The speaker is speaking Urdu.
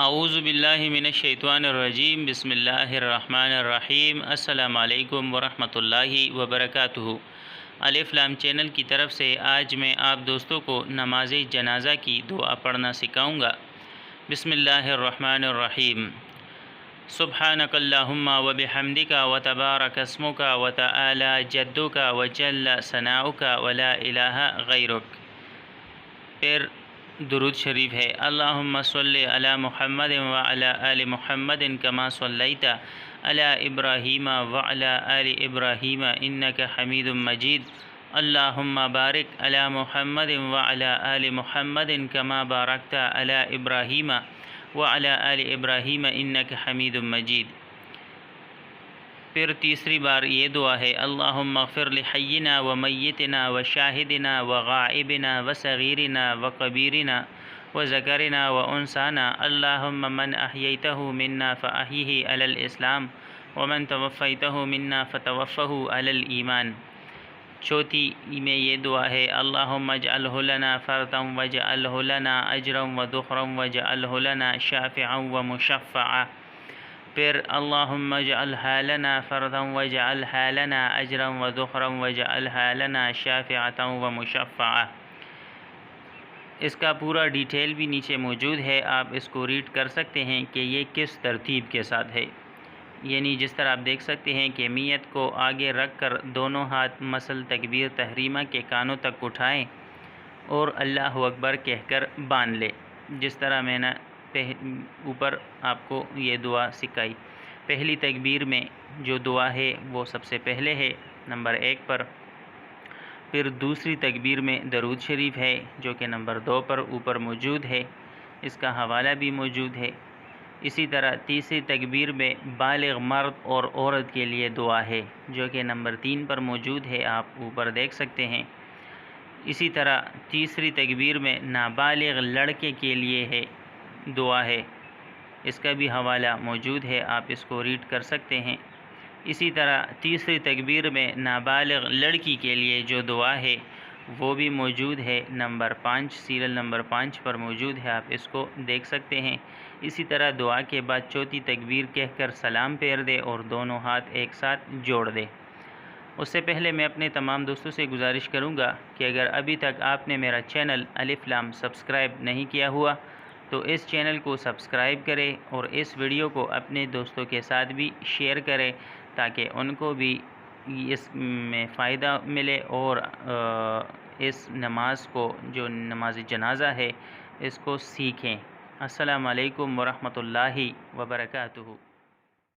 اعوذ باللہ من الشیطان الرجیم بسم اللہ الرحمن الرحیم السلام علیکم ورحمۃ اللہ وبرکاتہ۔ الف لام چینل کی طرف سے آج میں آپ دوستوں کو نماز جنازہ کی دعا پڑھنا سکھاؤں گا۔ بسم اللہ الرحمن الرحیم۔ سبحانک اللہم وبحمدک وتبارک اسمک وتعالی جدک وجل ثناؤک ولا الہ غیرک۔ پھر درود شریف ہے۔ اللہم صلی علی محمد وعلی آل محمد کما صلیت علی ابراہیم وعلی آل ابراہیم انک حمید مجید۔ اللہم بارک علی محمد وعلی آل محمد کما بارکت علی ابراہیم وعلی آل ابراہیم انک حمید مجید۔ پھر تیسری بار یہ دعا ہے۔ اللہم اغفر لحینا ومیتنا وشاہدنا وغائبنا وصغیرنا وکبیرنا وذکرنا وانثانا۔ اللہم من احییتہ منا فاحیہ علی الاسلام ومن توفیتہ منا فتوفہ علی الایمان۔ چوتھی میں یہ دعا ہے۔ اللہم اجعلہ لنا فردا واجعلہ لنا اجرا وذخرا واجعلہ لنا شافعا ومشفعا۔ پھر اللہم اجعلھا لنا فردا واجعلھا لنا اجرا وذخرا واجعلھا لنا شافعا ومشفعا۔ اس کا پورا ڈیٹیل بھی نیچے موجود ہے، آپ اس کو ریڈ کر سکتے ہیں کہ یہ کس ترتیب کے ساتھ ہے۔ یعنی جس طرح آپ دیکھ سکتے ہیں کہ میت کو آگے رکھ کر دونوں ہاتھ مثل تکبیر تحریمہ کے کانوں تک اٹھائیں اور اللہ اکبر کہہ کر باندھ لے، جس طرح میں نے اوپر آپ کو یہ دعا سکھائی۔ پہلی تکبیر میں جو دعا ہے وہ سب سے پہلے ہے نمبر 1 پر، پھر دوسری تکبیر میں درود شریف ہے جو کہ نمبر 2 پر اوپر موجود ہے، اس کا حوالہ بھی موجود ہے۔ اسی طرح تیسری تکبیر میں بالغ مرد اور عورت کے لیے دعا ہے جو کہ نمبر 3 پر موجود ہے، آپ اوپر دیکھ سکتے ہیں۔ اسی طرح تیسری تکبیر میں نابالغ لڑکے کے لیے ہے دعا ہے، اس کا بھی حوالہ موجود ہے، آپ اس کو ریڈ کر سکتے ہیں۔ اسی طرح تیسری تکبیر میں نابالغ لڑکی کے لیے جو دعا ہے وہ بھی موجود ہے، نمبر 5 سیریل نمبر 5 پر موجود ہے، آپ اس کو دیکھ سکتے ہیں۔ اسی طرح دعا کے بعد چوتھی تکبیر کہہ کر سلام پھیر دے اور دونوں ہاتھ ایک ساتھ جوڑ دے۔ اس سے پہلے میں اپنے تمام دوستوں سے گزارش کروں گا کہ اگر ابھی تک آپ نے میرا چینل الف لام سبسکرائب نہیں کیا ہوا تو اس چینل کو سبسکرائب کریں اور اس ویڈیو کو اپنے دوستوں کے ساتھ بھی شیئر کریں تاکہ ان کو بھی اس میں فائدہ ملے اور اس نماز کو جو نماز جنازہ ہے اس کو سیکھیں۔ السلام علیکم ورحمۃ اللہ وبرکاتہ۔